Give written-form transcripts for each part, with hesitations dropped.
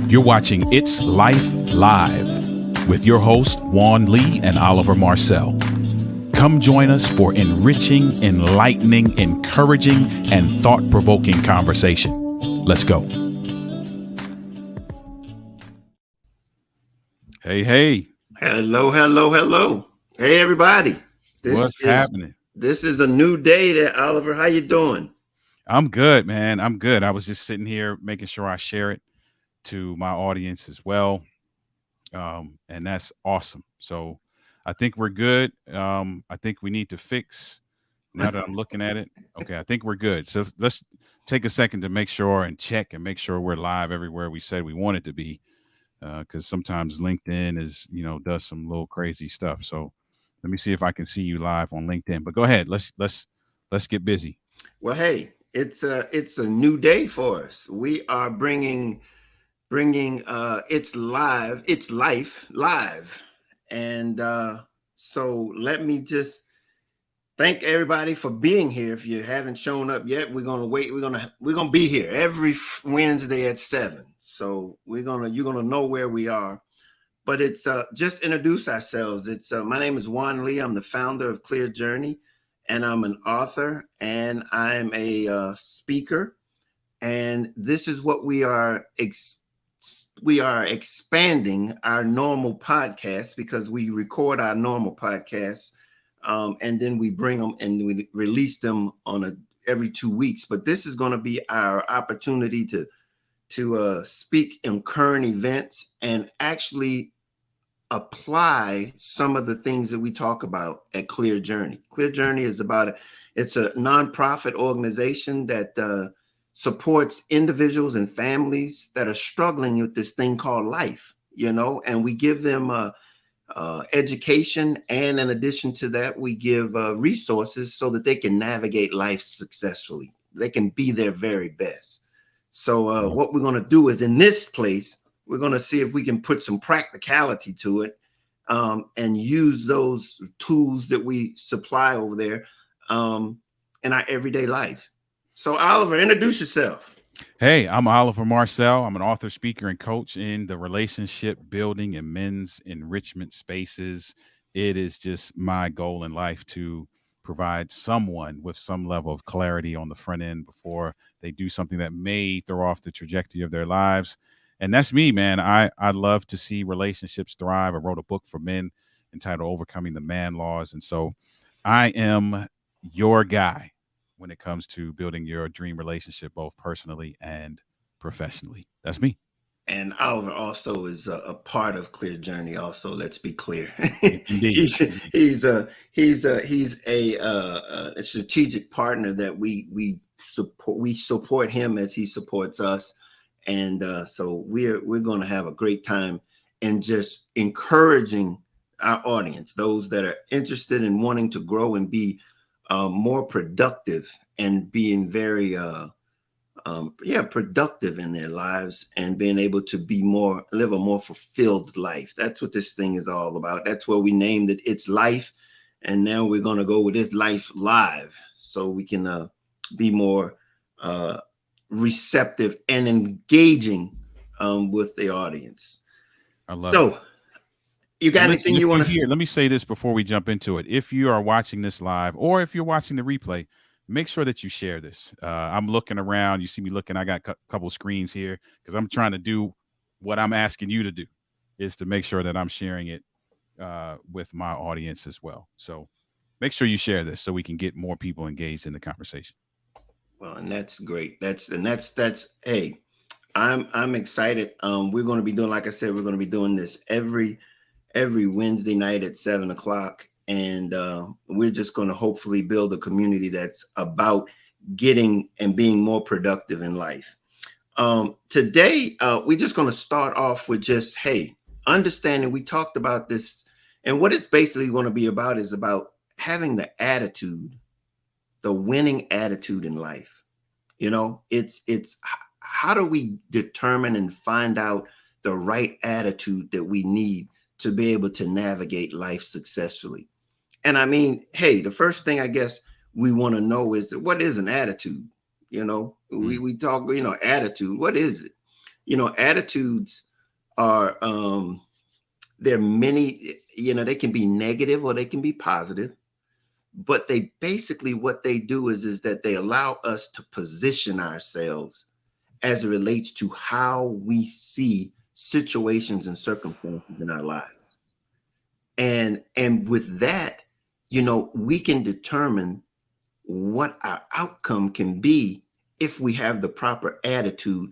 You're watching It's Life Live with your hosts, Juan Lee and Oliver Marcel. Come join us for enriching, enlightening, encouraging, and thought-provoking conversation. Let's go. Hey. Hello. Hey, everybody. What's happening? This is a new day there, Oliver. How you doing? I'm good, man. I'm good. I was just sitting here making sure I share it to my audience as well. And that's awesome. So I think we're good. I think we need to fix now that I'm looking at it. Okay, I think we're good. So let's take a second to make sure and check and make sure we're live everywhere we said we wanted to be. Because sometimes LinkedIn does some little crazy stuff. So let me see if I can see you live on LinkedIn. But go ahead. Let's get busy. Well, hey, it's a new day for us. We are bringing it's life live, and so let me just thank everybody for being here. If you haven't shown up yet, we're gonna wait. We're gonna be here every Wednesday at 7. So you're gonna know where we are. But it's just introduce ourselves. It's my name is Juan Lee. I'm the founder of Clear Journey, and I'm an author, and I'm a speaker. And this is what we are expanding our normal podcast, because we record our normal podcasts, and then we bring them and we release them on every 2 weeks. But this is going to be our opportunity to speak in current events and actually apply some of the things that we talk about at Clear Journey. Clear Journey is it's a nonprofit organization that supports individuals and families that are struggling with this thing called life, and we give them education. And in addition to that, we give resources so that they can navigate life successfully. They can be their very best. So what we're going to do is, in this place, we're going to see if we can put some practicality to it, and use those tools that we supply over there in our everyday life. So, Oliver, introduce yourself. Hey, I'm Oliver Marcel. I'm an author, speaker, and coach in the relationship building and men's enrichment spaces. It is just my goal in life to provide someone with some level of clarity on the front end before they do something that may throw off the trajectory of their lives. And that's me, man. I love to see relationships thrive. I wrote a book for men entitled Overcoming the Man Laws. And so I am your guy when it comes to building your dream relationship, both personally and professionally. That's me. And Oliver also is a part of Clear Journey. Also, let's be clear, Indeed. he's a strategic partner that we support. We support him as he supports us, and so we're going to have a great time and just encouraging our audience, those that are interested in wanting to grow and be more productive and being very productive in their lives, and being able to live a more fulfilled life. That's what this thing is all about. That's where we named it It's Life, and now we're going to go with It's Life Live, so we can be more receptive and engaging with the audience. I love it. You got anything you want to hear? Let me say this before we jump into it. If you are watching this live, or if you're watching the replay, make sure that you share this. I'm looking around. You see me looking. I got a couple screens here because I'm trying to do what I'm asking you to do, is to make sure that I'm sharing it with my audience as well. So make sure you share this so we can get more people engaged in the conversation. Well, and that's great. That's hey, I'm excited. We're going to be doing, like I said, we're going to be doing this every Wednesday night at 7 o'clock. And we're just going to hopefully build a community that's about getting and being more productive in life. Today, we're just going to start off with just, hey, understanding. We talked about this, and what it's basically going to be about is about having the winning attitude in life. It's how do we determine and find out the right attitude that we need to be able to navigate life successfully? And I mean, hey, the first thing I guess we want to know is, what is an attitude? We talk, attitude. What is it? Attitudes are, there are many, they can be negative or they can be positive, but they basically, what they do is that they allow us to position ourselves as it relates to how we see situations and circumstances in our lives. And with that, we can determine what our outcome can be if we have the proper attitude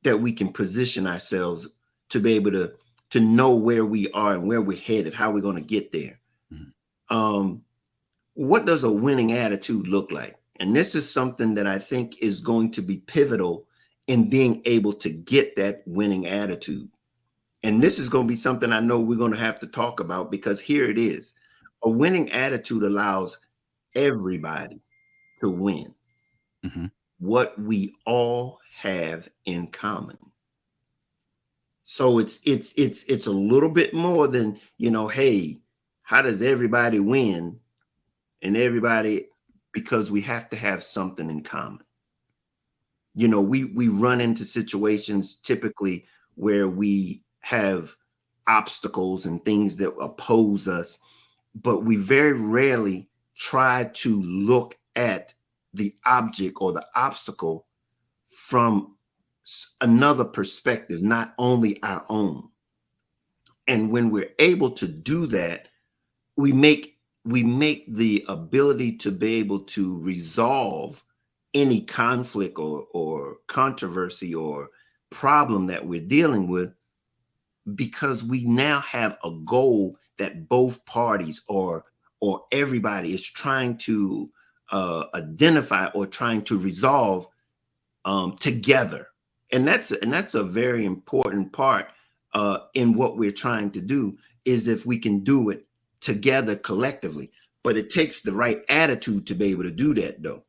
that we can position ourselves to be able to know where we are and where we're headed, how we're going to get there. Mm-hmm. What does a winning attitude look like? And this is something that I think is going to be pivotal in being able to get that winning attitude. And this is going to be something I know we're going to have to talk about, because here it is. A winning attitude allows everybody to win. Mm-hmm. What we all have in common. So it's a little bit more than, hey, how does everybody win? And everybody, because we have to have something in common. We run into situations typically where we have obstacles and things that oppose us, but we very rarely try to look at the object or the obstacle from another perspective, not only our own. And when we're able to do that, we make the ability to be able to resolve any conflict or controversy or problem that we're dealing with, because we now have a goal that both parties or everybody is trying to identify or trying to resolve together. And that's a very important part in what we're trying to do, is if we can do it together collectively. But it takes the right attitude to be able to do that, though.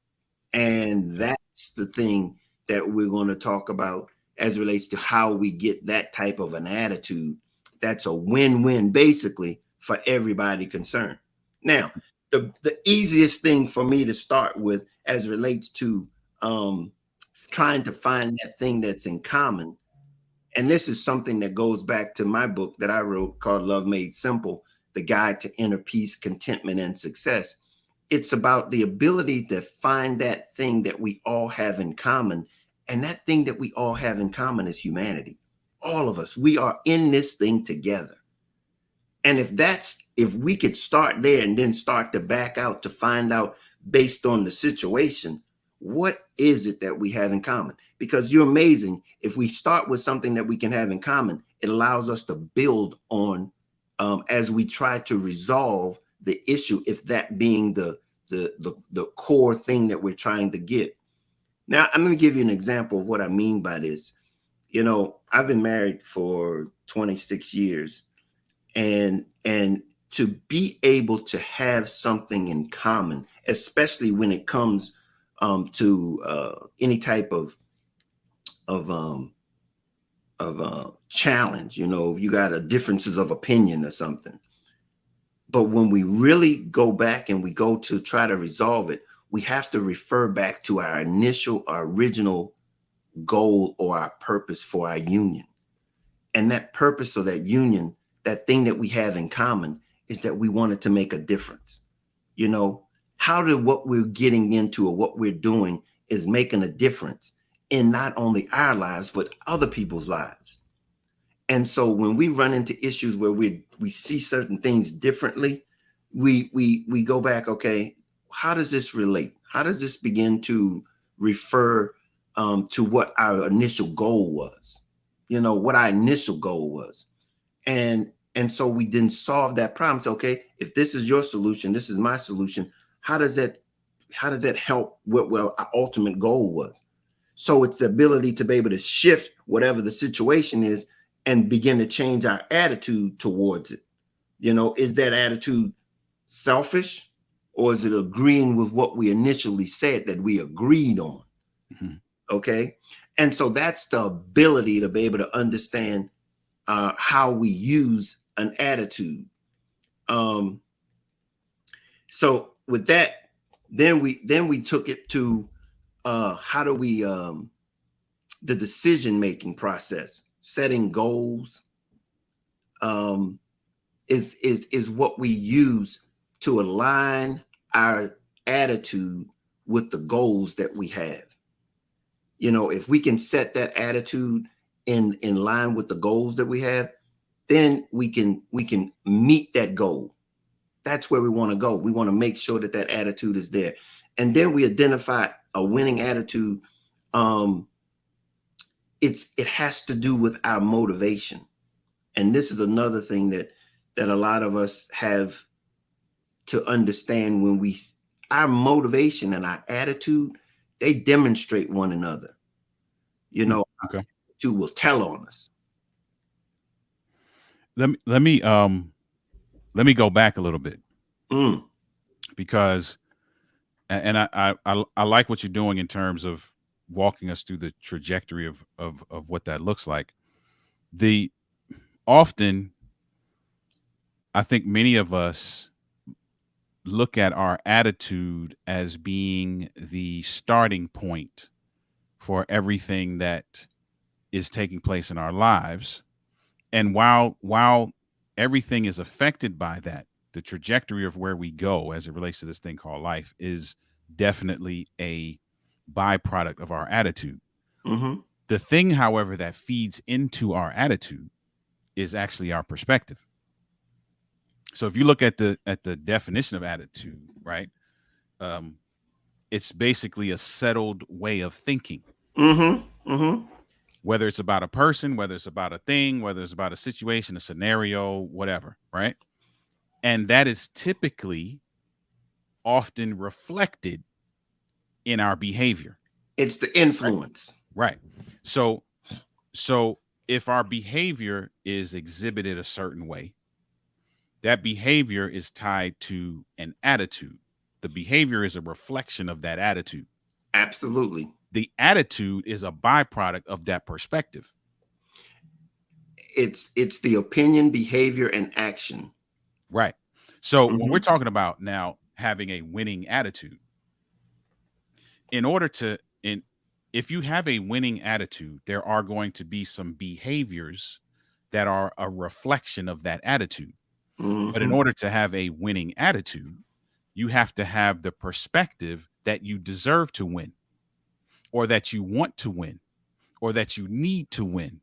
And that's the thing that we're going to talk about as it relates to how we get that type of an attitude that's a win-win, basically, for everybody concerned. Now, the easiest thing for me to start with as it relates to trying to find that thing that's in common, and this is something that goes back to my book that I wrote called Love Made Simple, The Guide to Inner Peace, Contentment, and Success. It's about the ability to find that thing that we all have in common. And that thing that we all have in common is humanity. All of us, we are in this thing together. And if we could start there and then start to back out to find out, based on the situation, what is it that we have in common? Because you're amazing. If we start with something that we can have in common, it allows us to build on as we try to resolve the issue, if that being the core thing that we're trying to get. Now, I'm going to give you an example of what I mean by this. I've been married for 26 years, and to be able to have something in common, especially when it comes to any type of challenge, if you got differences of opinion or something. But when we really go back and we go to try to resolve it, we have to refer back to our original goal or our purpose for our union. And that purpose or that union, that thing that we have in common, is that we wanted to make a difference. How did what we're getting into or what we're doing is making a difference in not only our lives, but other people's lives. And so when we run into issues where we see certain things differently, we go back, okay, how does this relate? How does this begin to refer to what our initial goal was? What our initial goal was. And so we didn't solve that problem. So, okay, if this is your solution, this is my solution. How does that help what our ultimate goal was? So it's the ability to be able to shift whatever the situation is and begin to change our attitude towards it. Is that attitude selfish, or is it agreeing with what we initially said that we agreed on? Mm-hmm. Okay. And so that's the ability to be able to understand how we use an attitude. So with that, then we took it to how do we the decision-making process, setting goals, is what we use to align our attitude with the goals that we have. You know, if we can set that attitude in line with the goals that we have, then we can meet that goal. That's where we want to go. We want to make sure that that attitude is there. And then we identify a winning attitude. It has to do with our motivation. And this is another thing that a lot of us have to understand. When our motivation and our attitude, they demonstrate one another. You know, okay. You will tell on us. Let me go back a little bit, because, and I like what you're doing in terms of walking us through the trajectory of what that looks like. Often, I think many of us look at our attitude as being the starting point for everything that is taking place in our lives. And while everything is affected by that, the trajectory of where we go as it relates to this thing called life is definitely a byproduct of our attitude. Mm-hmm. The thing, however, that feeds into our attitude is actually our perspective. So if you look at the definition of attitude, right, it's basically a settled way of thinking. Mm-hmm. Mm-hmm. Whether it's about a person, whether it's about a thing, whether it's about a situation, a scenario, whatever, right? And that is typically often reflected in our behavior. It's the influence. Right. So if our behavior is exhibited a certain way, that behavior is tied to an attitude. The behavior is a reflection of that attitude. Absolutely. The attitude is a byproduct of that perspective. It's the opinion, behavior, and action. Right. So when we're talking about now having a winning attitude, if you have a winning attitude, there are going to be some behaviors that are a reflection of that attitude. But in order to have a winning attitude, you have to have the perspective that you deserve to win, or that you want to win, or that you need to win,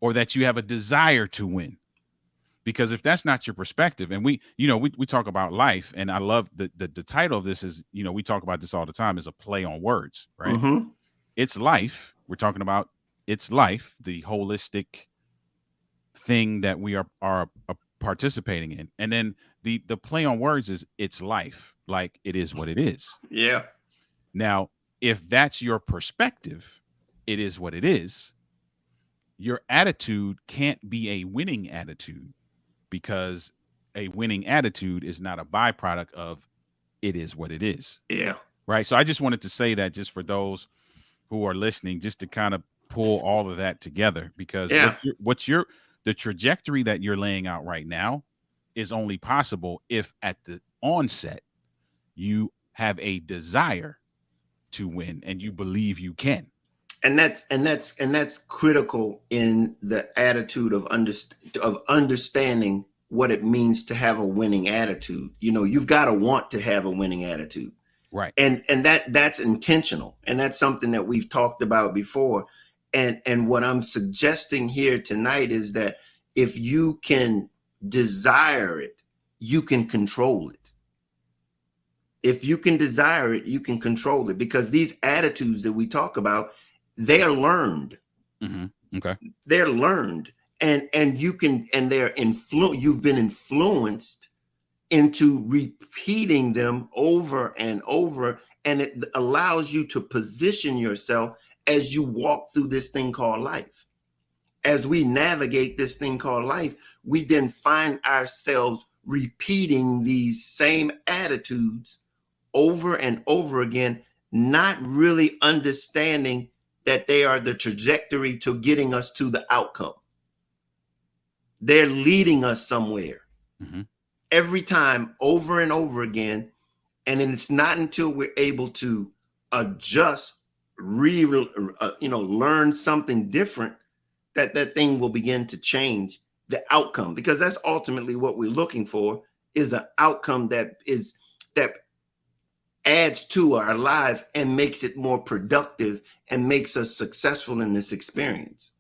or that you have a desire to win. Because if that's not your perspective, and we talk about life, and I love the title of this is, we talk about this all the time, is a play on words, right? It's life. We're talking about it's life, the holistic thing that we are participating in. And then the play on words is it's life, like it is what it is. Yeah. Now, if that's your perspective, it is what it is. Your attitude can't be a winning attitude, because a winning attitude is not a byproduct of it is what it is. Yeah. Right. So I just wanted to say that, just for those who are listening, just to kind of pull all of that together, because the trajectory that you're laying out right now is only possible if at the onset you have a desire to win and you believe you can. And that's critical in the attitude of understanding what it means to have a winning attitude. You've got to want to have a winning attitude. Right. And that's intentional. And that's something that we've talked about before. And what I'm suggesting here tonight is that if you can desire it, you can control it. If you can desire it, you can control it, because these attitudes that we talk about, they are learned. Okay. They're learned, and you've been influenced into repeating them over and over, and it allows you to position yourself as you walk through this thing called life. As we navigate this thing called life, we then find ourselves repeating these same attitudes over and over again, not really understanding that they are the trajectory to getting us to the outcome. They're leading us somewhere every time, over and over again. And it's not until we're able to adjust, learn something different, that thing will begin to change the outcome, because that's ultimately what we're looking for, is an outcome that adds to our life and makes it more productive and makes us successful in this experience.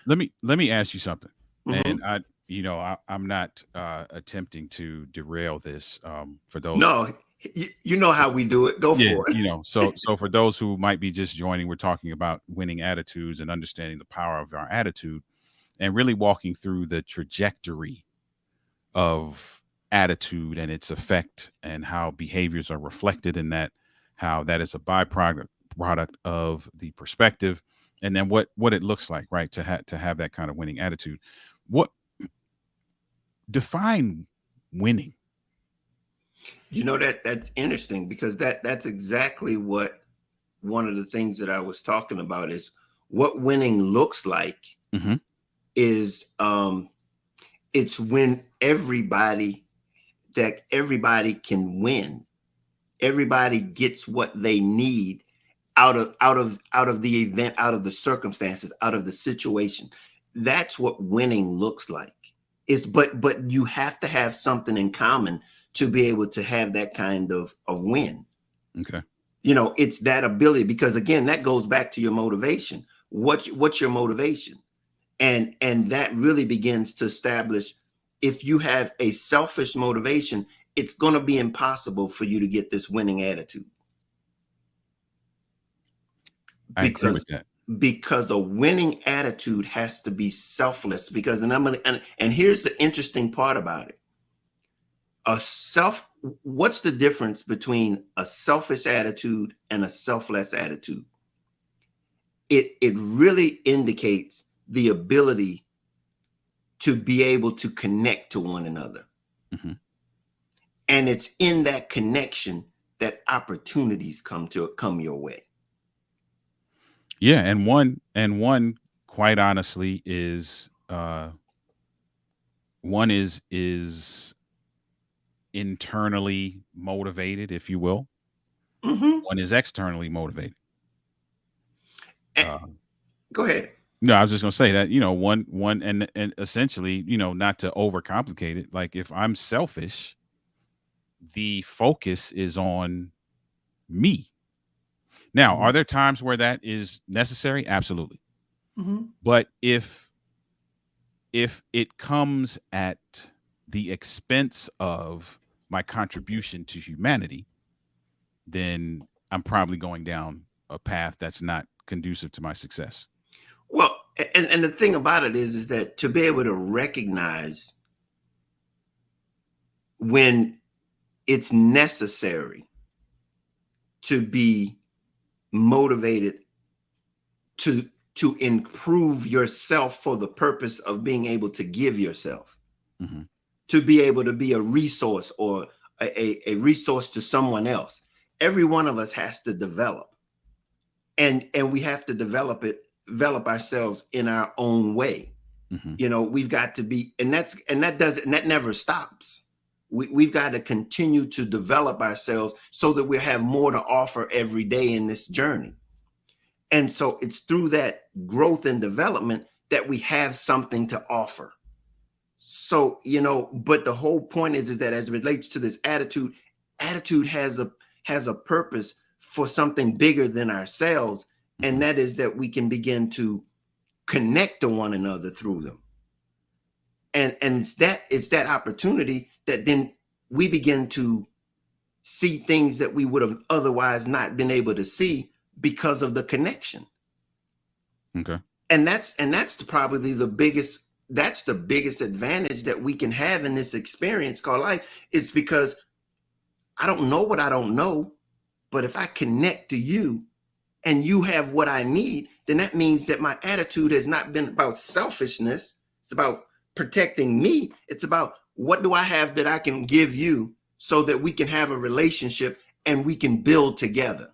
Let me ask you something, and Mm-hmm. I'm not attempting to derail this for those. No, you know how we do it. Go Yeah, for it. so for those who might be just joining, we're talking about winning attitudes and understanding the power of our attitude, and really walking through the trajectory of attitude and its effect, and how behaviors are reflected in that, how that is a product of the perspective, and then what it looks like, right, to have that kind of winning attitude. What define winning? That's interesting, because that's exactly what one of the things that I was talking about is what winning looks like Hmm. is it's when everybody can win. Everybody gets what they need out of the event, out of the circumstances, out of the situation. That's what winning looks like. It's but you have to have something in common to be able to have that kind of win. Okay. It's that ability, because again, that goes back to your motivation. What's your motivation? And that really begins to establish, if you have a selfish motivation, it's going to be impossible for you to get this winning attitude, I agree with because that. because a winning attitude has to be selfless. Because and here's the interesting part about it. A self What's the difference between a selfish attitude and a selfless attitude? It really indicates the ability to be able to connect to one another. Hmm. And it's in that connection that opportunities come your way. Yeah, and one quite honestly is one is internally motivated, if you will. Hmm. One is externally motivated. Uh, Go ahead. no, I was just gonna say that, one and essentially, not to overcomplicate it. Like, if I'm selfish, the focus is on me. Now, are Hmm. there times where that is necessary? Absolutely. Hmm. But if it comes at the expense of my contribution to humanity, then I'm probably going down a path that's not conducive to my success. Well, and the thing about it is that to be able to recognize when it's necessary to be motivated to to improve yourself for the purpose of being able to give yourself, Hmm. to be able to be a resource, or a resource to someone else. Every one of us has to develop, and we have to develop ourselves in our own way. Hmm. We've got to be, and that never stops. We've got to continue to develop ourselves so that we have more to offer every day in this journey. And so it's through that growth and development that we have something to offer. So, but the whole point is that as it relates to this attitude has a purpose for something bigger than ourselves. And Hmm. that is that we can begin to connect to one another through them. And it's that opportunity that then we begin to see things that we would have otherwise not been able to see, because of the connection. Okay. And that's probably the biggest advantage that we can have in this experience called life, is because I don't know what I don't know, but if I connect to you and you have what I need, then that means that my attitude has not been about selfishness. It's about protecting me. It's about, what do I have that I can give you, so that we can have a relationship and we can build together.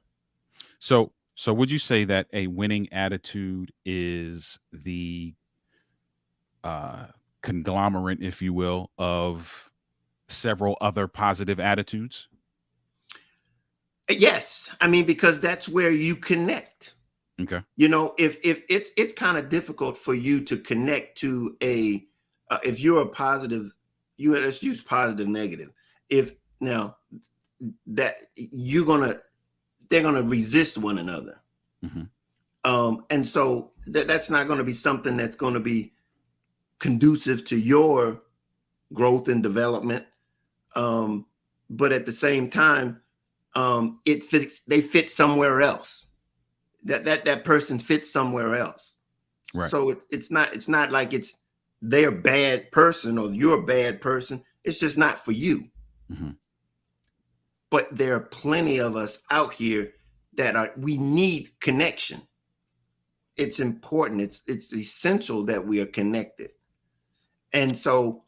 So would you say that a winning attitude is the uh, conglomerate, if you will, of several other positive attitudes? Yes, I mean, because that's where you connect. Okay. You know, if it's kind of difficult for you to connect to a if you're a positive, you let's use positive negative. If now that they're gonna resist one another, Mm-hmm. and so that's not going to be something that's going to be conducive to your growth and development. Um, but at the same time, it fits. They fit somewhere else. That person fits somewhere else. Right. So it's not like it's their bad person or you're a bad person. It's just not for you. Mm-hmm. But there are plenty of us out here that are we need connection. It's important. It's essential that we are connected. And so,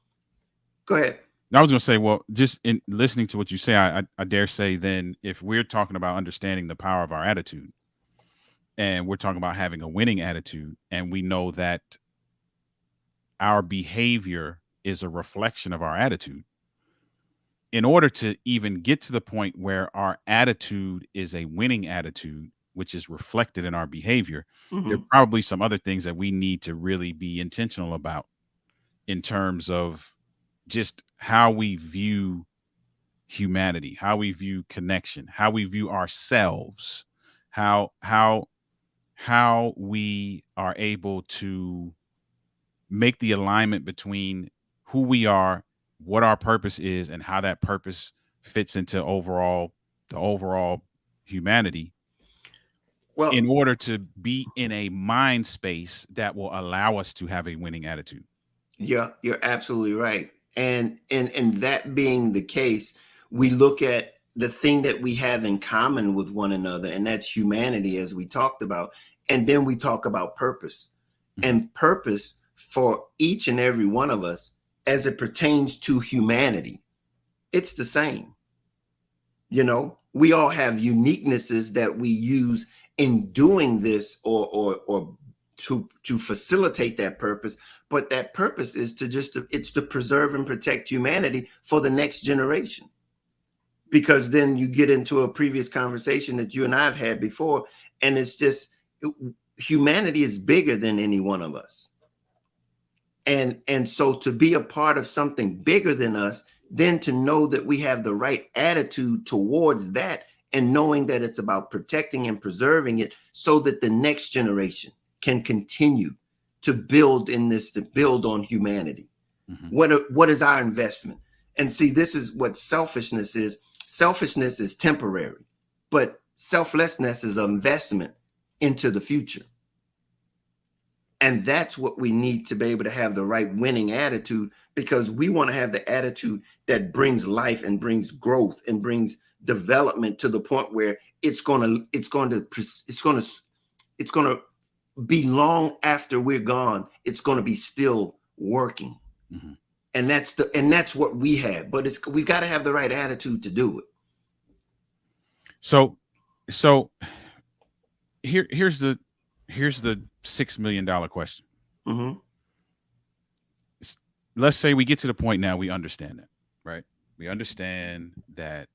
go ahead. I was going to say, well, just in listening to what you say, I dare say then if we're talking about understanding the power of our attitude and we're talking about having a winning attitude and we know that our behavior is a reflection of our attitude, in order to even get to the point where our attitude is a winning attitude, which is reflected in our behavior, there Mm-hmm. are probably some other things that we need to really be intentional about in terms of just how we view humanity, how we view connection, how we view ourselves, how we are able to make the alignment between who we are, what our purpose is, and how that purpose fits into the overall humanity in Well, order to be in a mind space that will allow us to have a winning attitude. yeah, you're absolutely right. And that being the case, we look at the thing that we have in common with one another, and that's humanity, as we talked about. And then we talk about purpose. Mhm. And purpose for each and every one of us, as it pertains to humanity, it's the same. You know, we all have uniquenesses that we use in doing this or to facilitate that purpose, but that purpose is it's to preserve and protect humanity for the next generation. Because then you get into a previous conversation that you and I have had before, and it's just humanity is bigger than any one of us. And so to be a part of something bigger than us, then to know that we have the right attitude towards that, and knowing that it's about protecting and preserving it so that the next generation can continue to build in this, to build on humanity. Mhm. What is our investment? And see, this is what selfishness is. Selfishness is temporary, but selflessness is an investment into the future. And that's what we need to be able to have the right winning attitude, because we want to have the attitude that brings life and brings growth and brings development to the point where it's going to be long after we're gone. It's going to be still working. Mhm. And that's what we have, but we've got to have the right attitude to do it. So here's the $6 million question. Mm-hmm. Let's say we get to the point now we understand that, right? We understand that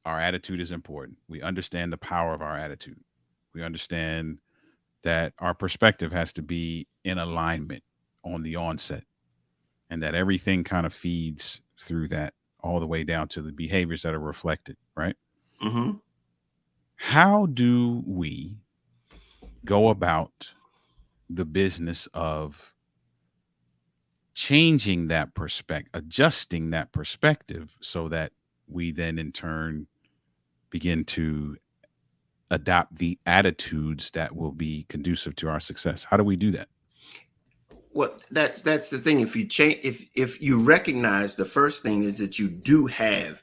our attitude is important. We understand the power of our attitude. We understand that our perspective has to be in alignment on the onset and that everything kind of feeds through that all the way down to the behaviors that are reflected, right? Mm-hmm. How do we go about the business of changing that perspective, adjusting that perspective so that we then in turn begin to adopt the attitudes that will be conducive to our success? How do we do that? Well, that's the thing. If you change, if you recognize, the first thing is that you do have,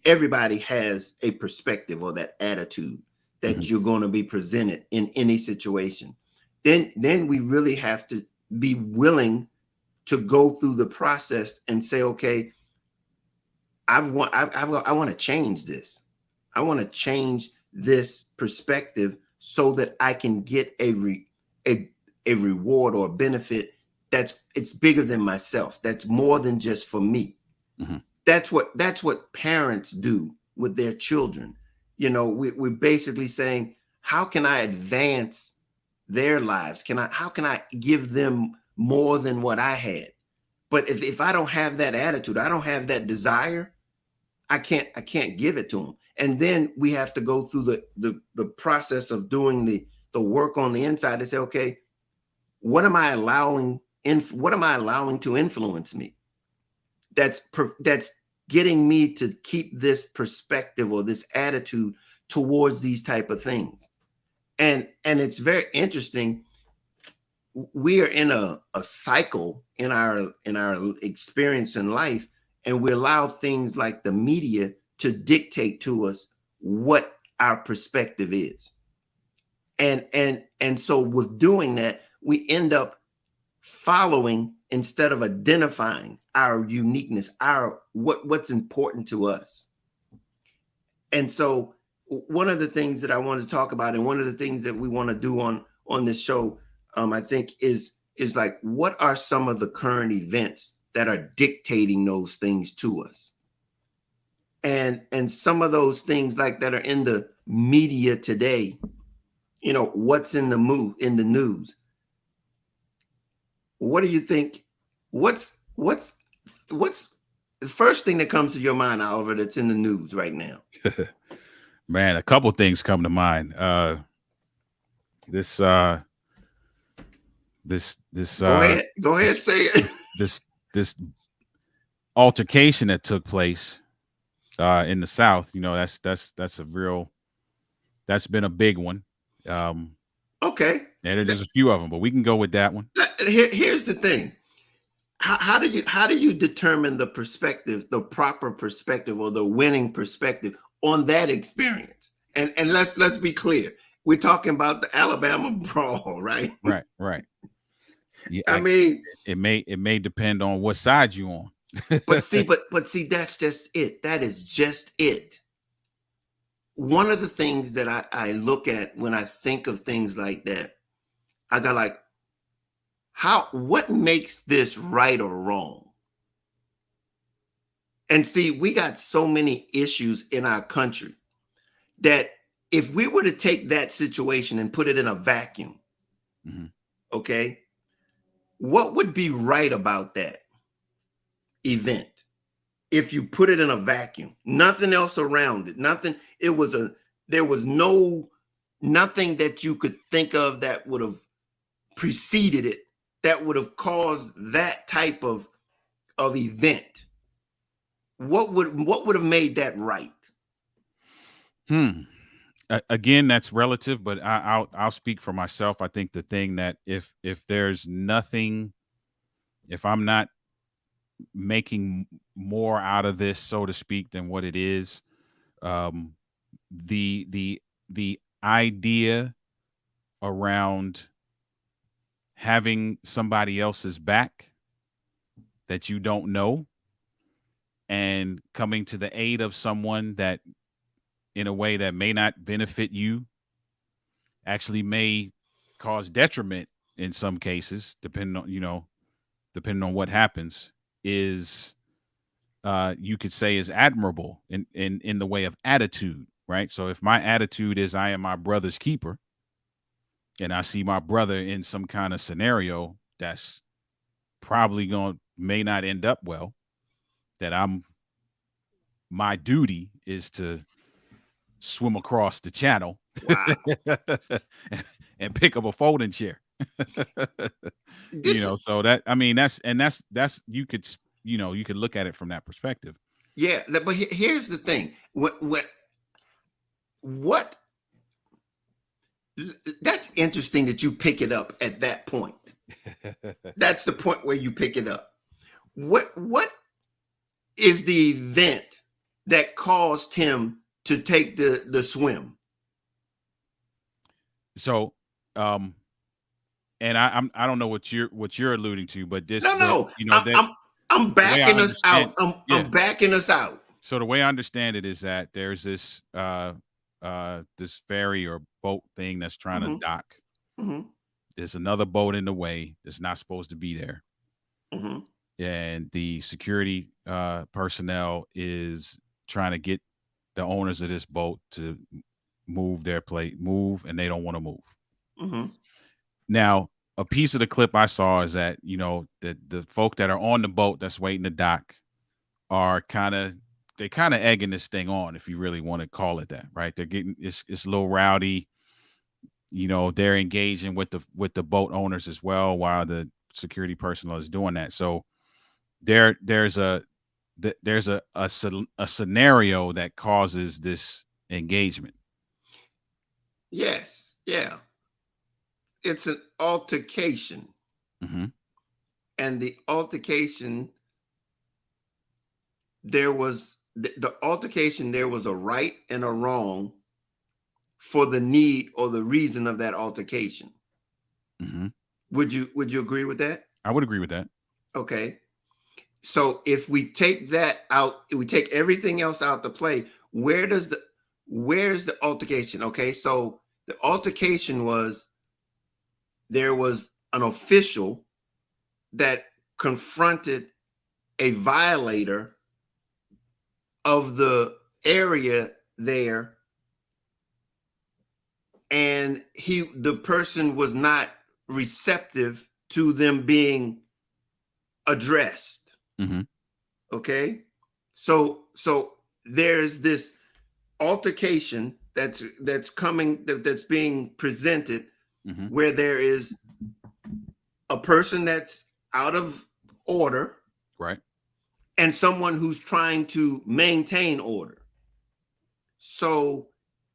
everybody has a perspective or that attitude Mhm. that you're going to be presented in any situation. Then we really have to be willing to go through the process and say, okay, I want to change this. I want to change this perspective so that I can get a a reward or a benefit it's bigger than myself. That's more than just for me. Mhm. That's what parents do with their children. You know, we're basically saying, how can I advance their lives? How can I give them more than what I had? But if I don't have that attitude, I don't have that desire, I can't give it to them. And then we have to go through the process of doing the work on the inside to say, okay, what am I allowing to influence me? That's getting me to keep this perspective or this attitude towards these type of things. And it's very interesting. We are in a cycle in our experience in life, and we allow things like the media to dictate to us what our perspective is. And so with doing that, we end up following instead of identifying our uniqueness, our what's important to us. And so one of the things that I want to talk about, and one of the things that we want to do on this show, I think is like, what are some of the current events that are dictating those things to us? And some of those things like that are in the media today, you know, what's in the news. What do you think? What's the first thing that comes to your mind, Oliver, that's in the news right now? Man, a couple things come to mind. This Go ahead, say it. This altercation that took place in the South, you know, that's been a big one. Okay. And there's a few of them, but we can go with that one. Here's the thing. How do you determine the perspective, the proper perspective, or the winning perspective on that experience? And let's be clear. We're talking about the Alabama brawl, right? Right. Yeah, I mean, it may depend on what side you on. but see, that's just it. That is just it. One of the things that I look at when I think of things like that, I got like, what makes this right or wrong? And see, we got so many issues in our country that if we were to take that situation and put it in a vacuum, mm-hmm. Okay, what would be right about that event? If you put it in a vacuum, nothing else around it, there was nothing that you could think of that would have preceded it, that would have caused that type of event. What would have made that right? Again, that's relative, but I'll speak for myself. I think the thing that if there's nothing, if I'm not making more out of this, so to speak, than what it is, the idea around having somebody else's back that you don't know and coming to the aid of someone that in a way that may not benefit you actually may cause detriment in some cases, depending on what happens, is you could say is admirable in the way of attitude, right? So if my attitude is I am my brother's keeper, and I see my brother in some kind of scenario that's probably may not end up well, that my duty is to swim across the channel. Wow. And pick up a folding chair. So that's you could look at it from that perspective. Yeah, but here's the thing. What that's interesting that you pick it up at that point. That's the point where you pick it up. What is the event that caused him to take the swim? So, and I don't know what you're alluding to, but this I'm backing us out. I'm backing us out. So the way I understand it is that there's this this ferry or boat thing that's trying to dock. Mm-hmm. There's another boat in the way that's not supposed to be there. Mm-hmm. And the security personnel is trying to get the owners of this boat to move, and they don't want to move. Mm-hmm. Now, a piece of the clip I saw is that, the folk that are on the boat that's waiting to dock are they kind of egging this thing on, if you really want to call it that, right? They're getting it's a little rowdy. They're engaging with the boat owners as well while the security personnel is doing that. So there's a scenario that causes this engagement. Yes. Yeah. It's an altercation. Mm-hmm. And the altercation, there was the altercation, there was a right and a wrong for the need or the reason of that altercation. Mm-hmm. Would you agree with that? I would agree with that. Okay. So if we take that out, if we take everything else out to play, where's the altercation? Okay. So the altercation was there was an official that confronted a violator of the area there, and the person was not receptive to them being addressed. Mm-hmm. Okay, so there's this altercation that's coming, that's being presented, Mm-hmm. where there is a person that's out of order, Right. and someone who's trying to maintain order. So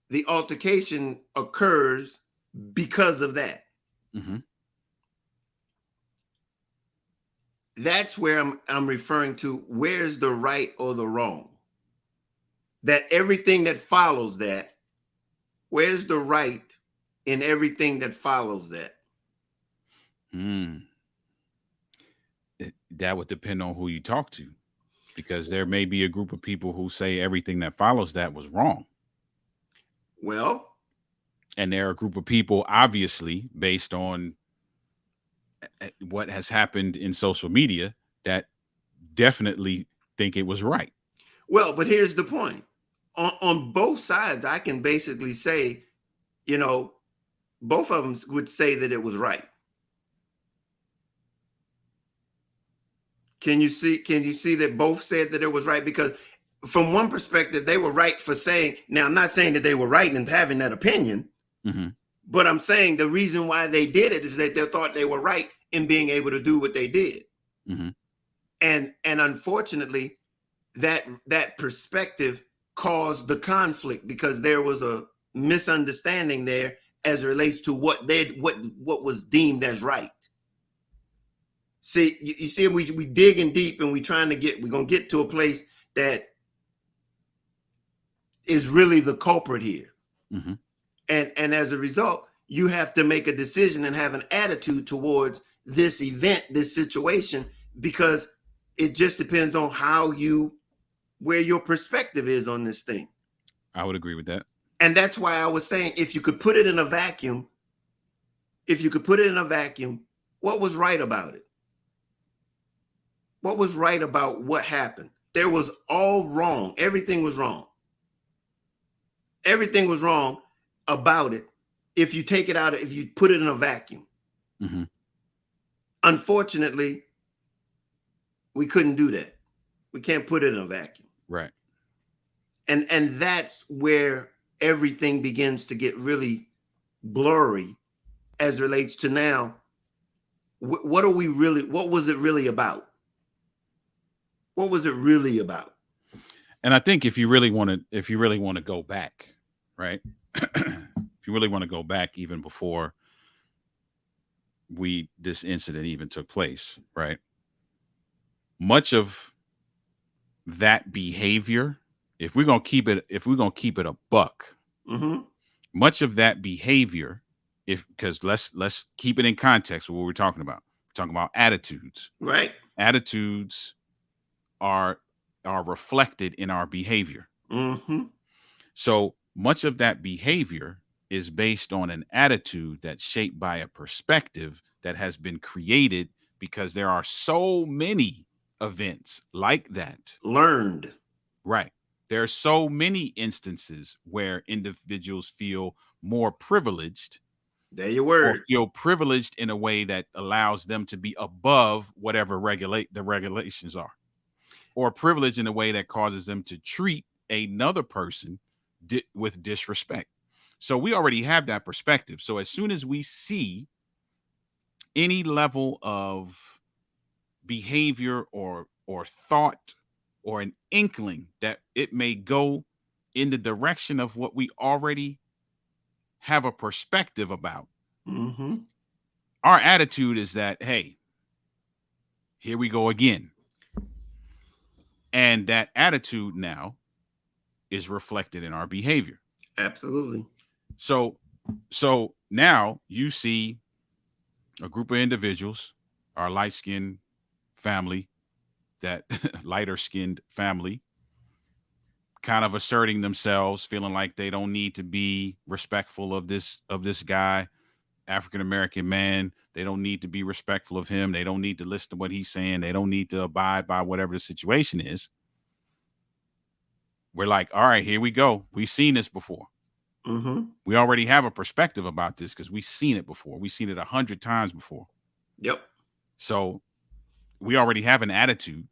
the altercation occurs because of that. Mm-hmm. That's where I'm referring to. Where's the right or the wrong? That everything that follows that, where's the right in everything that follows that? That would depend on who you talk to, because there may be a group of people who say everything that follows that was wrong. Well, And there are a group of people, obviously, based on what has happened in social media, that definitely think it was right. well, but here's the point. On both sides, I can basically say, both of them would say that it was right. Can you see that both said that it was right? Because from one perspective, they were right for saying, now I'm not saying that they were right in having that opinion, Mm-hmm. but I'm saying the reason why they did it is that they thought they were right in being able to do what they did. Mm-hmm. And unfortunately, that perspective caused the conflict, because there was a misunderstanding there as it relates to what was deemed as right. See, you see, we digging deep, and we're gonna get to a place that is really the culprit here. Mm-hmm. And as a result, you have to make a decision and have an attitude towards this event, this situation, because it just depends on where your perspective is on this thing. I would agree with that. And that's why I was saying, if you could put it in a vacuum, what was right about it? What was right about what happened? There was all wrong. Everything was wrong. Everything was wrong about it if you take it out, if you put it in a vacuum. Mm-hmm. Unfortunately, we couldn't do that. We can't put it in a vacuum. Right. And that's where everything begins to get really blurry as relates to now. What was it really about? What was it really about? And I think if you really want to go back, right? If you really want to go back even before this incident even took place, right? Much of that behavior, if we're gonna keep it a buck, Mm-hmm. much of that behavior, because let's keep it in context of what we're talking about. We're talking about attitudes. Right. Attitudes are reflected in our behavior. Mm-hmm. So much of that behavior is based on an attitude that's shaped by a perspective that has been created because there are so many events like that. Learned. Right. There are so many instances where individuals feel more privileged There your or word. feel privileged in a way that allows them to be above whatever the regulations are, or privileged in a way that causes them to treat another person with disrespect. So we already have that perspective. So as soon as we see any level of behavior or thought or an inkling that it may go in the direction of what we already have a perspective about, Mm-hmm. our attitude is that, hey, here we go again. And that attitude now is reflected in our behavior. Absolutely. So now you see a group of individuals, our light-skinned family, that lighter-skinned family, kind of asserting themselves, feeling like they don't need to be respectful of this guy, African American man. They don't need to be respectful of him. They don't need to listen to what he's saying. They don't need to abide by whatever the situation is. We're like, all right, here we go. We've seen this before. Mm-hmm. We already have a perspective about this because we've seen it before. We've seen it 100 times before. Yep. So we already have an attitude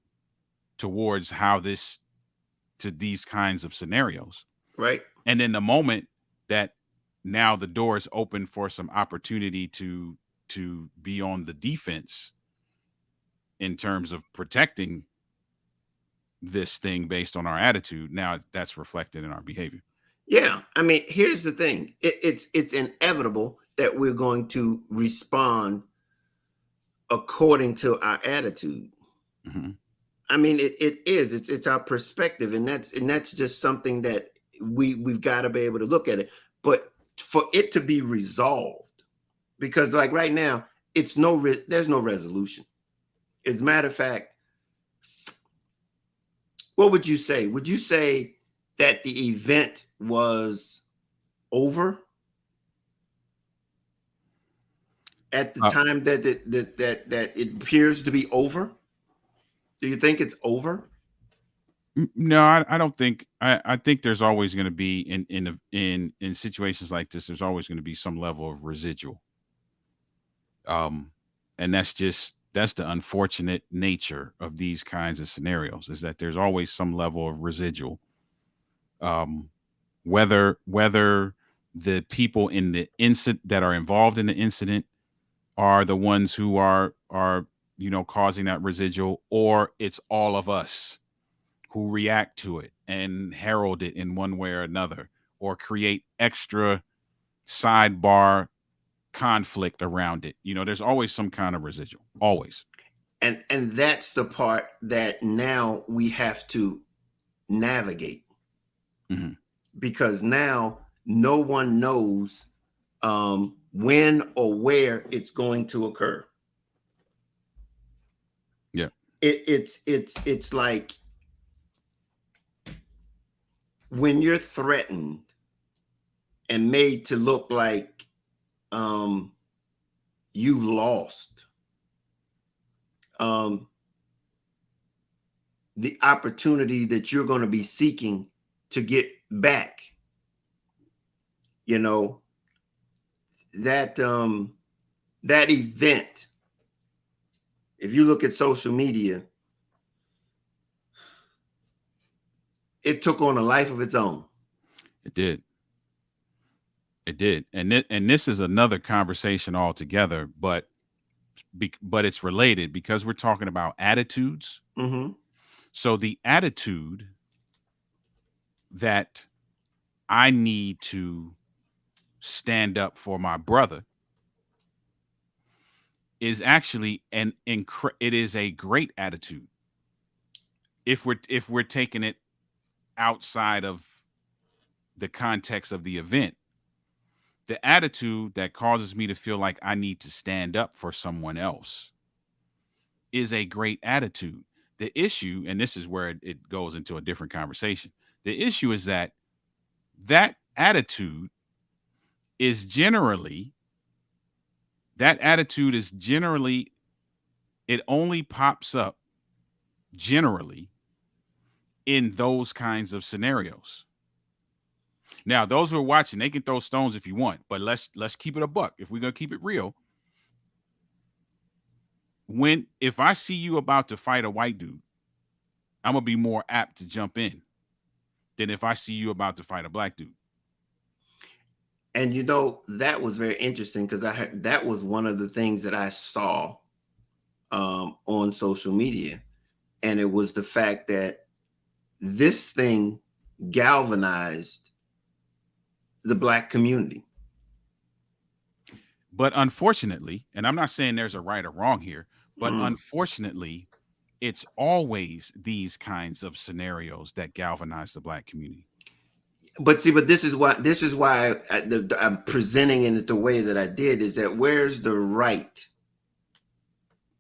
towards to these kinds of scenarios. Right. And then the moment that now the door is open for some opportunity to be on the defense in terms of protecting this thing based on our attitude, now that's reflected in our behavior. Yeah. I mean, here's the thing. It's inevitable that we're going to respond according to our attitude. Mm-hmm. I mean, it is. It's our perspective, and that's just something that we've got to be able to look at it. But for it to be resolved, because like right now, there's no resolution. As a matter of fact, what would you say? Would you say that the event was over at the time that it appears to be over? Do you think it's over? No, I don't think. I think there's always going to be in situations like this. There's always going to be some level of residual. And that's the unfortunate nature of these kinds of scenarios, is that there's always some level of residual. Whether the people in the incident that are involved in the incident are the ones who are causing that residual, or it's all of us who react to it and herald it in one way or another, or create extra sidebar conflict around it. There's always some kind of residual, always. And that's the part that now we have to navigate. Mm-hmm. Because now no one knows when or where it's going to occur. Yeah. It's like when you're threatened and made to look like you've lost, the opportunity that you're going to be seeking to get back. That event, if you look at social media, it took on a life of its own. It did. And this is another conversation altogether, but it's related because we're talking about attitudes. Mm-hmm. So the attitude that I need to stand up for my brother is actually it is a great attitude if we're taking it outside of the context of the event. The attitude that causes me to feel like I need to stand up for someone else is a great attitude. The issue, and this is where it goes into a different conversation, the issue is that attitude is generally, it only pops up generally in those kinds of scenarios. Now, those who are watching, they can throw stones if you want, but let's keep it a buck. If we're gonna keep it real, if I see you about to fight a white dude, I'm gonna be more apt to jump in than if I see you about to fight a black dude. And you know, that was very interesting because I heard that was one of the things that I saw on social media. And it was the fact that this thing galvanized the black community. But unfortunately, and I'm not saying there's a right or wrong here, but unfortunately, it's always these kinds of scenarios that galvanize the black community. But see, but this is why I'm presenting it the way that I did, is that where's the right?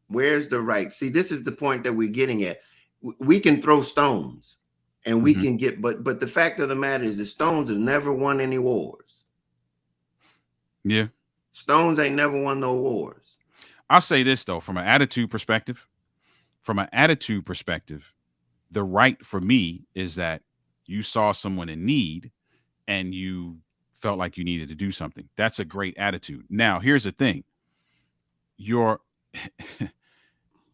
Where's the right? See, this is the point that we're getting at. We can throw stones and we can get, but the fact of the matter is the stones have never won any wars. Yeah. Stones ain't never won no wars. I'll say this though, from an attitude perspective, the right for me is that you saw someone in need and you felt like you needed to do something. That's a great attitude. Now, here's the thing.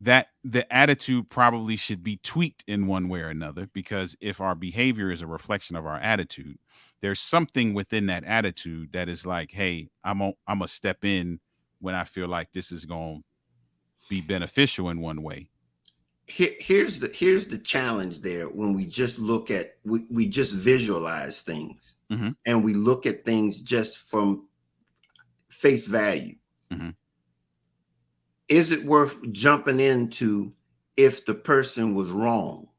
That the attitude probably should be tweaked in one way or another, because if our behavior is a reflection of our attitude, there's something within that attitude that is like, hey, I'm a step in when I feel like this is going to be beneficial in one way. Here's the challenge there. When we just look at, we just visualize things, and we look at things just from face value. Is it worth jumping into if the person was wrong?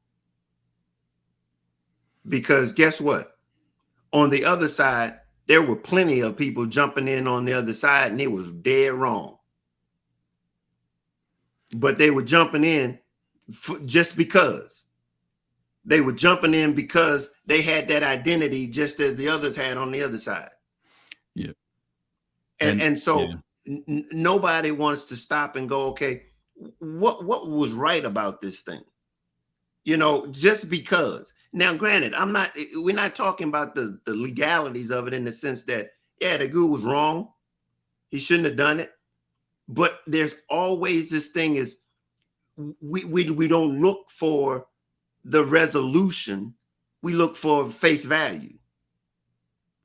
Because guess what? On the other side, there were plenty of people jumping in on the other side and it was dead wrong. But they were jumping in just because. They were jumping in because they had that identity just as the others had on the other side. Yeah. And so yeah. Nobody wants to stop and go, okay, what was right about this thing? You know, just because. Now, granted, we're not talking about the legalities of it in the sense that, yeah, the dude was wrong. He shouldn't have done it. But there's always this thing is we don't look for the resolution. We look for face value.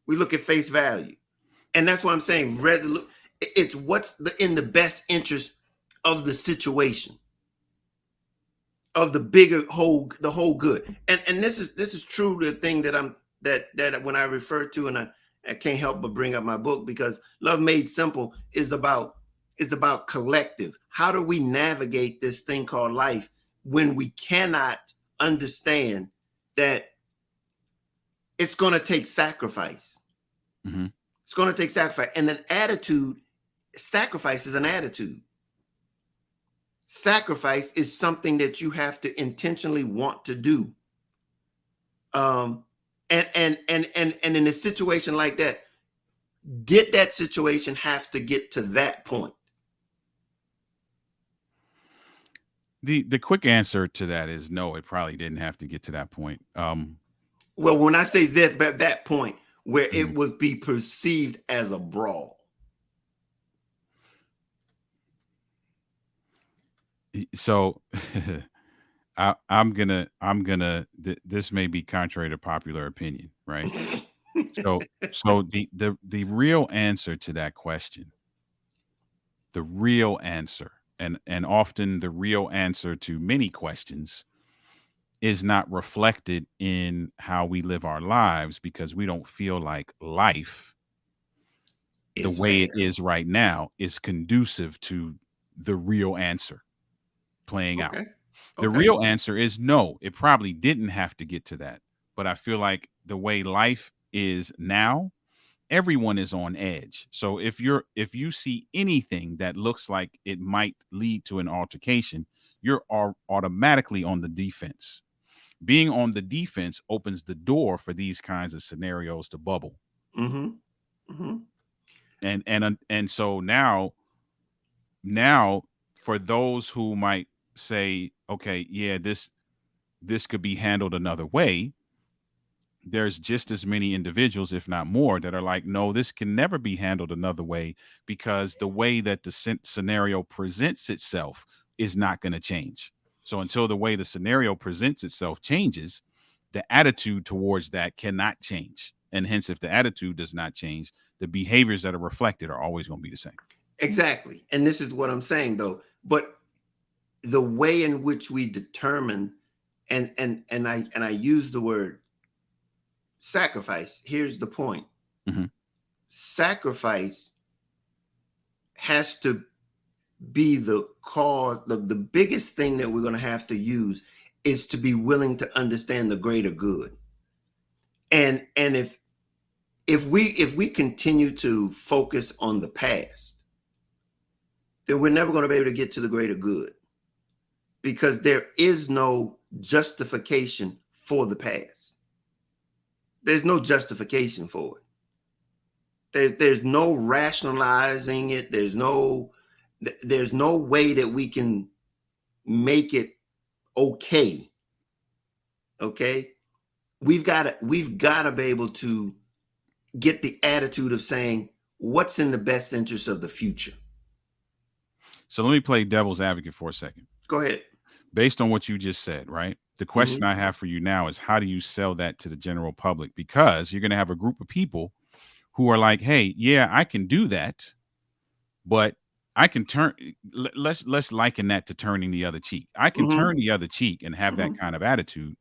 We look at face value. And that's what I'm saying. It's what's in the best interest of the situation, of the bigger whole, the whole good. And this is true. The thing that when I refer to, and I can't help but bring up my book, because Love Made Simple is about collective. How do we navigate this thing called life when we cannot understand that it's going to take sacrifice? It's going to take sacrifice. And an attitude, sacrifice is an attitude. Sacrifice is something that you have to intentionally want to do. And in a situation like that, did that situation have to get to that point? The quick answer to that is no, it probably didn't have to get to that point. Well, when I say that point where it would be perceived as a brawl. So this may be contrary to popular opinion, right? So the real answer to that question, the real answer, and often the real answer to many questions, is not reflected in how we live our lives, because we don't feel like life, the way it is right now, is conducive to the real answer playing out. The real answer is no, it probably didn't have to get to that. But I feel like the way life is now, everyone is on edge. So if you see anything that looks like it might lead to an altercation, you're automatically on the defense. Being on the defense opens the door for these kinds of scenarios to bubble. And so now for those who might say, okay, yeah, this could be handled another way, there's just as many individuals, if not more, that are like, no, this can never be handled another way, because the way that the scenario presents itself is not going to change. So until the way the scenario presents itself changes, the attitude towards that cannot change. And hence, if the attitude does not change, the behaviors that are reflected are always going to be the same. Exactly. And this is what I'm saying, though. But the way in which we determine, and I use the word sacrifice. Here's the point. Mm-hmm. Sacrifice has to be the cause. The biggest thing that we're going to have to use is to be willing to understand the greater good. And if we continue to focus on the past, then we're never going to be able to get to the greater good, because there is no justification for the past. There's no justification for it. There's no rationalizing it. There's no way that we can make it okay. Okay. We've got to be able to get the attitude of saying, what's in the best interest of the future? So let me play devil's advocate for a second. Go ahead. Based on what you just said, right? The question I have for you now is, how do you sell that to the general public? Because you're going to have a group of people who are like, hey, yeah, I can do that, but I can turn, let's liken that to turning the other cheek. I can turn the other cheek and have that kind of attitude.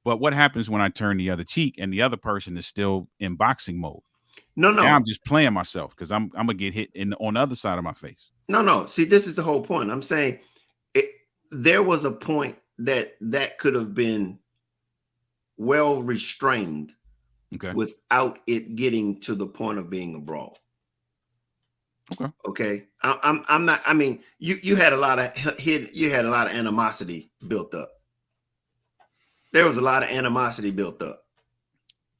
But what happens when I turn the other cheek and the other person is still in boxing mode? No. Now I'm just playing myself, because I'm going to get hit on the other side of my face. No. See, this is the whole point. I'm saying there was a point that could have been well restrained, okay, without it getting to the point of being a brawl. Okay. I'm not. I mean, you had a lot of animosity built up. There was a lot of animosity built up.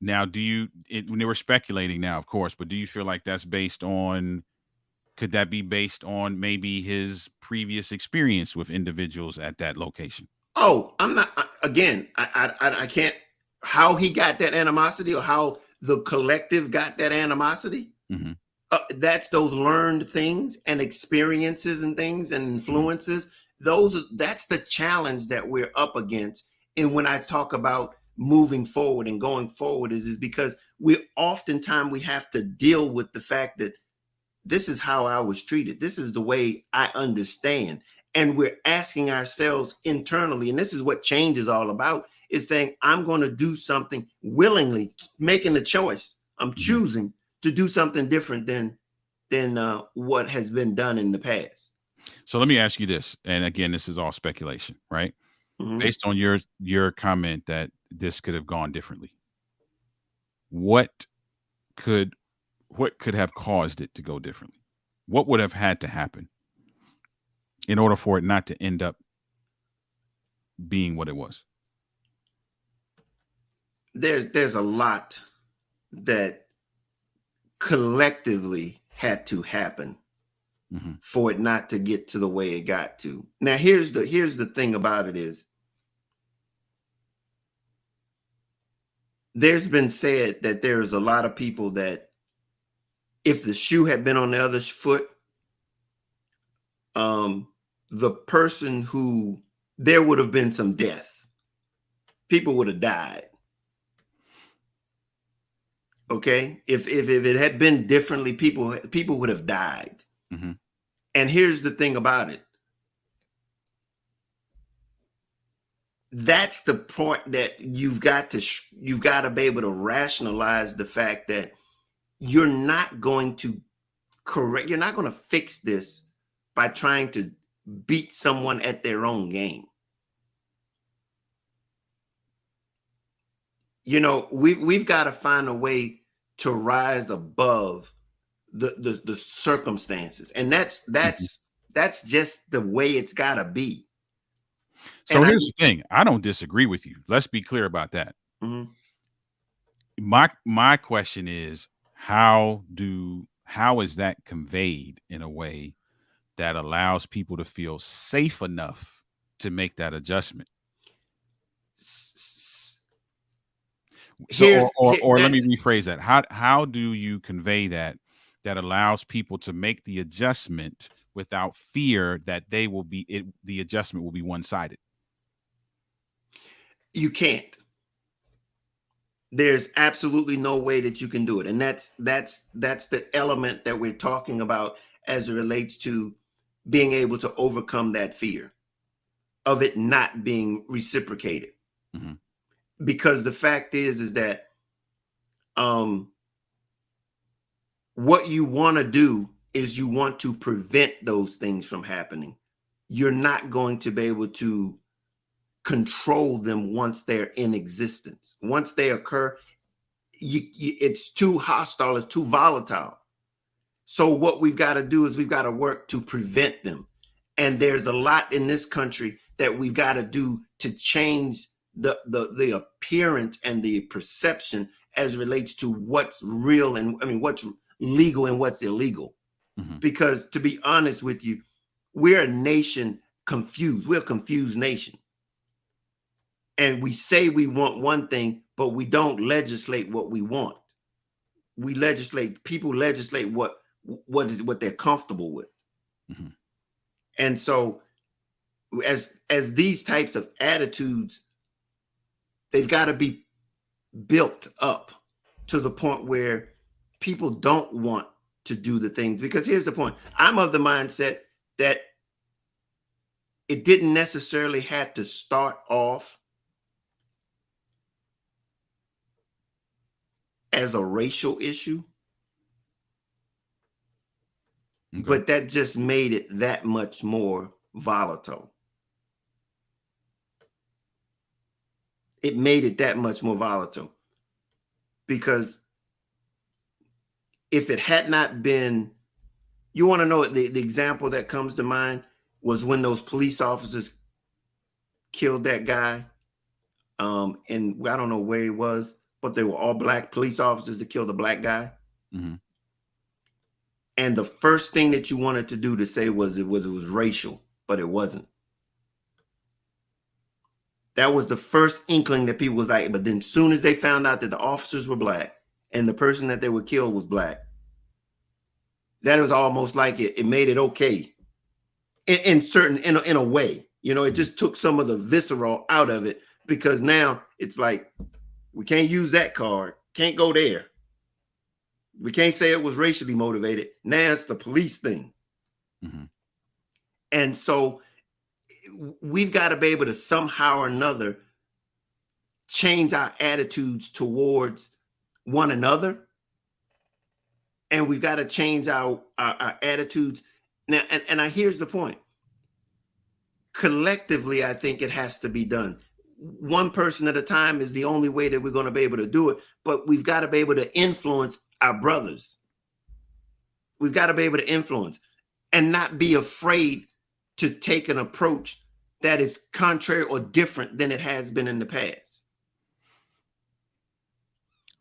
Now, when they were speculating now, of course, but do you feel like that's based on? Could that be based on maybe his previous experience with individuals at that location? Oh, I'm not. I can't. How he got that animosity, or how the collective got that animosity. Mm-hmm. That's those learned things and experiences and things and influences. That's the challenge that we're up against. And when I talk about moving forward and going forward, is because we have to deal with the fact that this is how I was treated. This is the way I understand. And we're asking ourselves internally, and this is what change is all about, is saying, I'm going to do something willingly, making the choice. I'm choosing to do something different than what has been done in the past. So let me ask you this. And again, this is all speculation, right? Mm-hmm. Based on your comment that this could have gone differently, what could have caused it to go differently? What would have had to happen in order for it not to end up being what it was? There's a lot that collectively had to happen for it not to get to the way it got to. Now, here's the thing about it is, there's been said that there's a lot of people that if the shoe had been on the other foot, the person there would have been some death. People would have died. Okay. If it had been differently, people would have died. Mm-hmm. And here's the thing about it. That's the point that you've got to be able to rationalize the fact that you're not going to fix this by trying to beat someone at their own game. You know, we've got to find a way to rise above the circumstances, and that's just the way it's got to be. So here's the thing. I don't disagree with you. Let's be clear about that. Mm-hmm. My question is, how is that conveyed in a way that allows people to feel safe enough to make that adjustment? So, Here's or let that me rephrase that. How do you convey that allows people to make the adjustment without fear that the adjustment will be one sided? you can't. There's absolutely no way that you can do it, and that's the element that we're talking about as it relates to being able to overcome that fear of it not being reciprocated. Hmm. Because the fact is that um, what you want to do is you want to prevent those things from happening. You're not going to be able to control them once they're in existence. Once they occur, it's too hostile, it's too volatile. So what we've got to do is we've got to work to prevent them. And there's a lot in this country that we've got to do to change the appearance and the perception as relates to what's real and what's legal and what's illegal. Hmm. Because to be honest with you, we're a nation confused. We're a confused nation. And we say we want one thing, but we don't legislate what we want. People legislate what they're comfortable with. Hmm. And so as these types of attitudes, they've got to be built up to the point where people don't want to do the things. Because here's the point. I'm of the mindset that it didn't necessarily have to start off as a racial issue, Okay. but that just made it that much more volatile. It made it that much more volatile because if it had not been, you want to know the example that comes to mind was when those police officers killed that guy. And I don't know where he was, but they were all black police officers that killed a black guy. Hmm. And the first thing that you wanted to do to say was it was racial, but it wasn't. That was the first inkling that people was like, but then soon as they found out that the officers were black and the person that they would kill was black, that was almost like it made it okay in a way. It just took some of the visceral out of it because now it's like we can't use that card, can't go there. We can't say it was racially motivated. Now it's the police thing. Hmm. And so we've got to be able to somehow or another change our attitudes towards one another. And we've got to change our attitudes. Now, and here's the point. Collectively, I think it has to be done. One person at a time is the only way that we're going to be able to do it. But we've got to be able to influence our brothers. We've got to be able to influence and not be afraid to take an approach that is contrary or different than it has been in the past.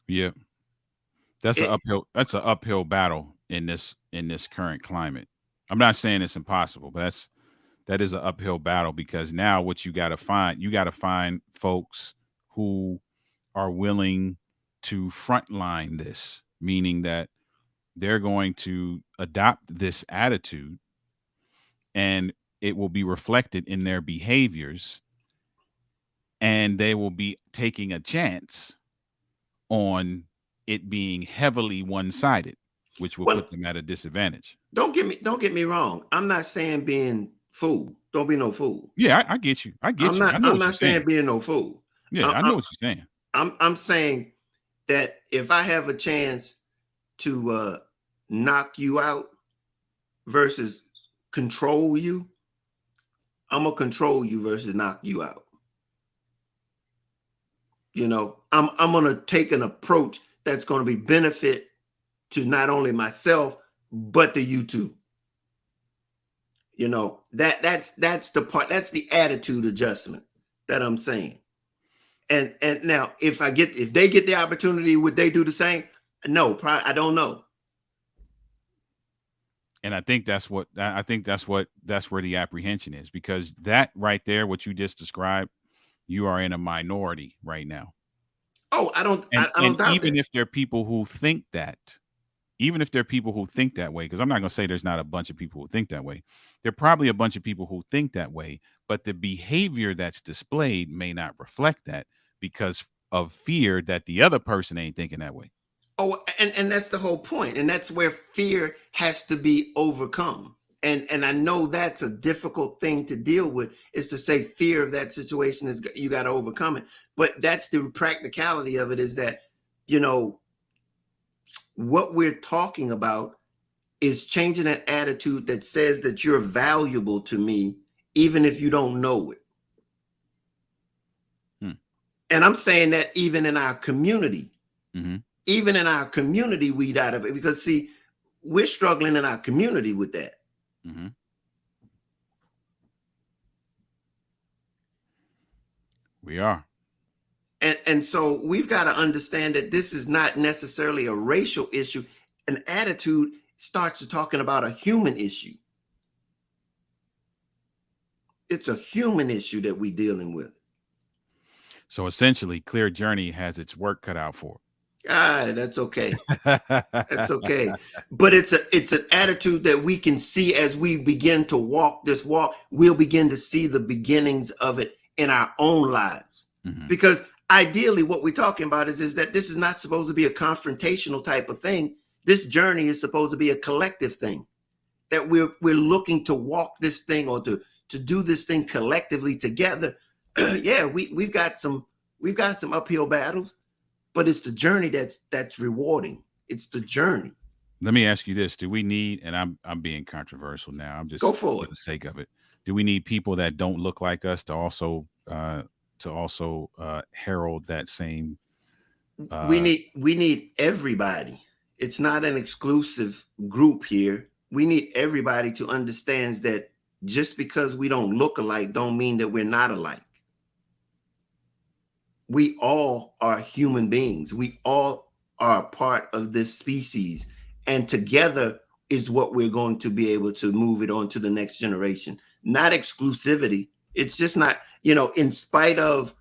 Yeah, that's an uphill battle in this current climate. I'm not saying it's impossible, but that is an uphill battle because now what you got to find folks who are willing to frontline this, meaning that they're going to adopt this attitude and it will be reflected in their behaviors and they will be taking a chance on it being heavily one-sided, which will put them at a disadvantage. Don't get me wrong. I'm not saying being fool. Don't be no fool. Yeah, I get you. I know I'm what not you're saying being no fool. Yeah, I know what you're saying. I'm saying that if I have a chance to knock you out versus control you, I'm gonna control you versus knock you out. I'm gonna take an approach that's gonna be benefit to not only myself but to you too. That's the part. That's the attitude adjustment that I'm saying. And now, if they get the opportunity, would they do the same? No, I don't know. And I think that's where the apprehension is, because that right there, what you just described, you are in a minority right now. Oh, And I don't doubt even that. if there are people who think that, even if there are people who think that way, because I'm not going to say there's not a bunch of people who think that way. There are probably a bunch of people who think that way, but the behavior that's displayed may not reflect that because of fear that the other person ain't thinking that way. Oh, and that's the whole point, and that's where fear has to be overcome. And I know that's a difficult thing to deal with, is to say fear of that situation is you got to overcome it. But that's the practicality of it, is that, you know, what we're talking about is changing that attitude that says that you're valuable to me, even if you don't know it. Hmm. And I'm saying that even in our community, Mm-hmm. even in our community, we got to, because see, we're struggling in our community with that. Mm-hmm. We are. And so we've got to understand that this is not necessarily a racial issue. An attitude starts to talking about a human issue. It's a human issue that we're dealing with. So essentially, Clear Journey has its work cut out for Ah, that's okay. That's it. okay. But it's an attitude that we can see as we begin to walk this walk. We'll begin to see the beginnings of it in our own lives. Mm-hmm. Because ideally, what we're talking about is that this is not supposed to be a confrontational type of thing. This journey is supposed to be a collective thing. That we're looking to walk this thing, or to do this thing collectively together. Yeah, we've got some uphill battles, but it's the journey that's rewarding. It's the journey. Let me ask you this: do we need? And I'm being controversial now. I'm Go just for for it. the sake of it. Do we need people that don't look like us to also herald that same? Uh, We need everybody. It's not an exclusive group here. We need everybody to understand that just because we don't look alike don't mean that we're not alike. We all are human beings. We all are part of this species, and together is what we're going to be able to move it on to the next generation. Not exclusivity. It's just not, in spite of,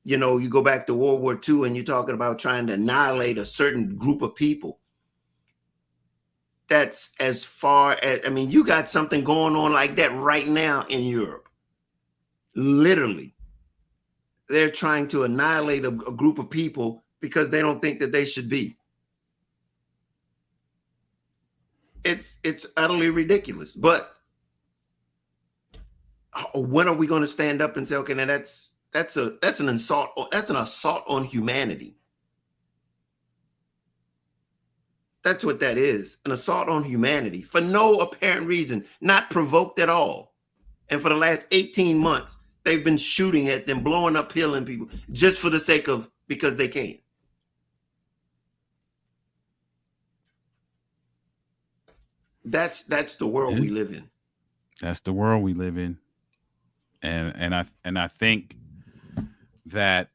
you go back to World War II and you're talking about trying to annihilate a certain group of people. That's as far as, I mean, you got something going on like that right now in Europe. Literally, they're trying to annihilate a group of people because they don't think that they should be. It's utterly ridiculous. But when are we going to stand up and say, okay, now that's an assault. That's an assault on humanity. That's what that is, an assault on humanity for no apparent reason, not provoked at all. And for the last 18 months, they've been shooting at them, blowing up, killing people just for the sake of, because they can. That's the world we live in. that's the world we live in, and I think that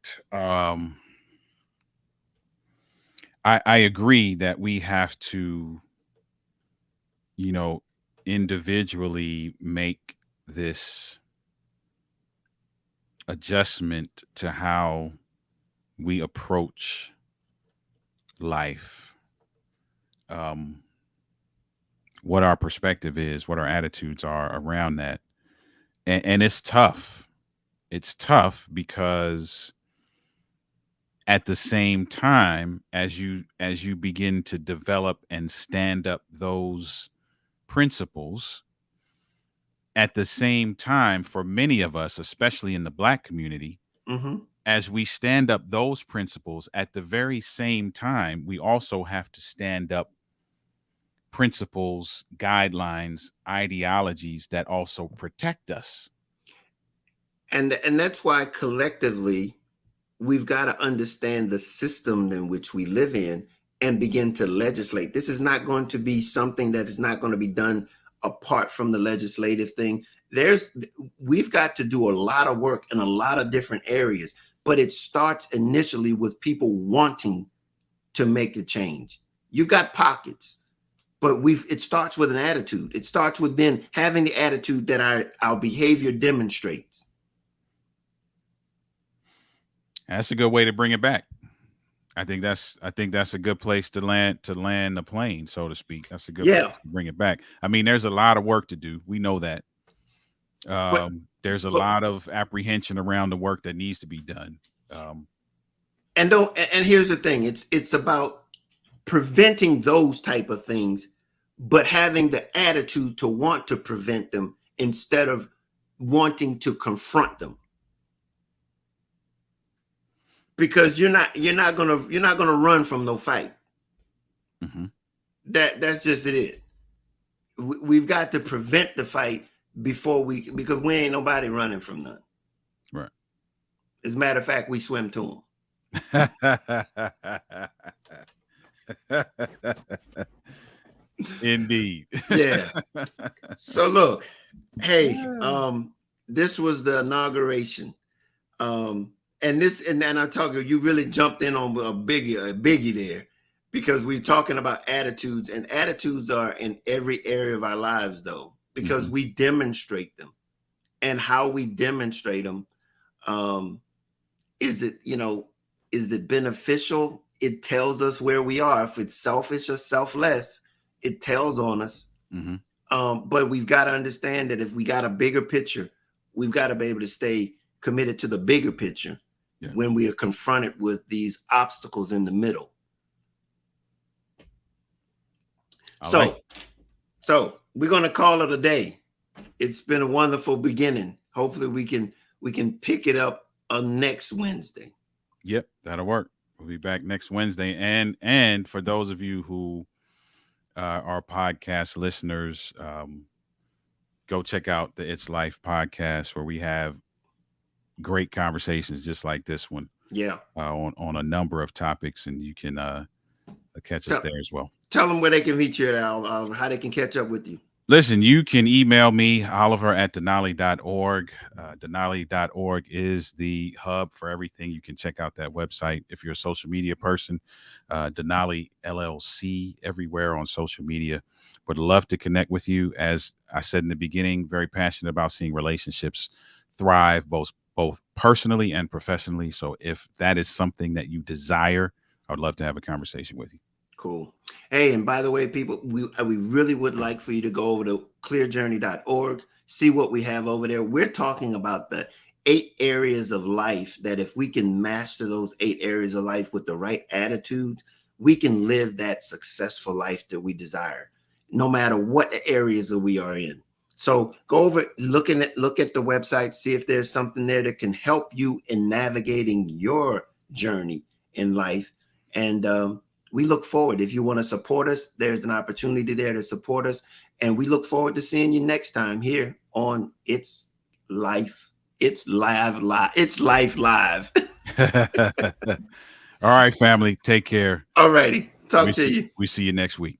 I agree that we have to, you know, individually make this adjustment to how we approach life, um, what our perspective is, what our attitudes are around that, and it's tough. It's tough because at the same time as you begin to develop and stand up those principles, at the same time for many of us, especially in the black community, Mm-hmm. as we stand up those principles, at the very same time we also have to stand up principles, guidelines, ideologies that also protect us. And that's why collectively we've got to understand the system in which we live in and begin to legislate. This is not going to be something that is not going to be done apart from the legislative thing. We've got to do a lot of work in a lot of different areas, but it starts initially with people wanting to make a change. You've got pockets, but it starts with an attitude. It starts with then having the attitude that our behavior demonstrates. That's a good way to bring it back. I think that's a good place to land the plane, so to speak. That's a good place Yeah, to bring it back. I mean, there's a lot of work to do. We know that. but There's a but lot of apprehension around the work that needs to be done. Um, and don't and here's the thing. It's about preventing those type of things, but having the attitude to want to prevent them instead of wanting to confront them. Because you're not gonna run from no fight. mhm. That's just it. We've got to prevent the fight because we ain't nobody running from none. Right. As a matter of fact, we swim to them. Indeed. Yeah. So look, hey, this was the inauguration. And I'm talking, you really jumped in on a biggie there, because we're talking about attitudes, and attitudes are in every area of our lives, though, because we demonstrate them. And how we demonstrate them, is it beneficial? It tells us where we are. If it's selfish or selfless, it tells on us. Mhm. But we've got to understand that if we got a bigger picture, we've got to be able to stay committed to the bigger picture when we are confronted with these obstacles in the middle. So we're going to call it a day. It's been a wonderful beginning. Hopefully we can pick it up on next Wednesday. Yep, that'll work. We'll be back next Wednesday. And for those of you who are podcast listeners, go check out the It's Life podcast, where we have great conversations just like this one. Yeah. On a number of topics, and you can catch us there as well. Tell them where they can reach you, Oliver, how they can catch up with you. Listen, you can email me, oliver@denali.org. Denali.org is the hub for everything. You can check out that website. If you're a social media person, Denali LLC everywhere on social media. Would love to connect with you. As I said in the beginning, very passionate about seeing relationships thrive, both personally and professionally. So if that is something that you desire, I would love to have a conversation with you. Cool. Hey, and by the way, people, we really would like for you to go over to clearjourney.org, see what we have over there. We're talking about the 8 areas of life that if we can master those 8 areas of life with the right attitudes, we can live that successful life that we desire, no matter what areas that we are in. So go over, look at the website, see if there's something there that can help you in navigating your journey in life. And we look forward. If you want to support us, there's an opportunity there to support us. And we look forward to seeing you next time here on It's Life. It's Live. It's Life Live. All right, family. Take care. All righty. Talk to you. We see you next week.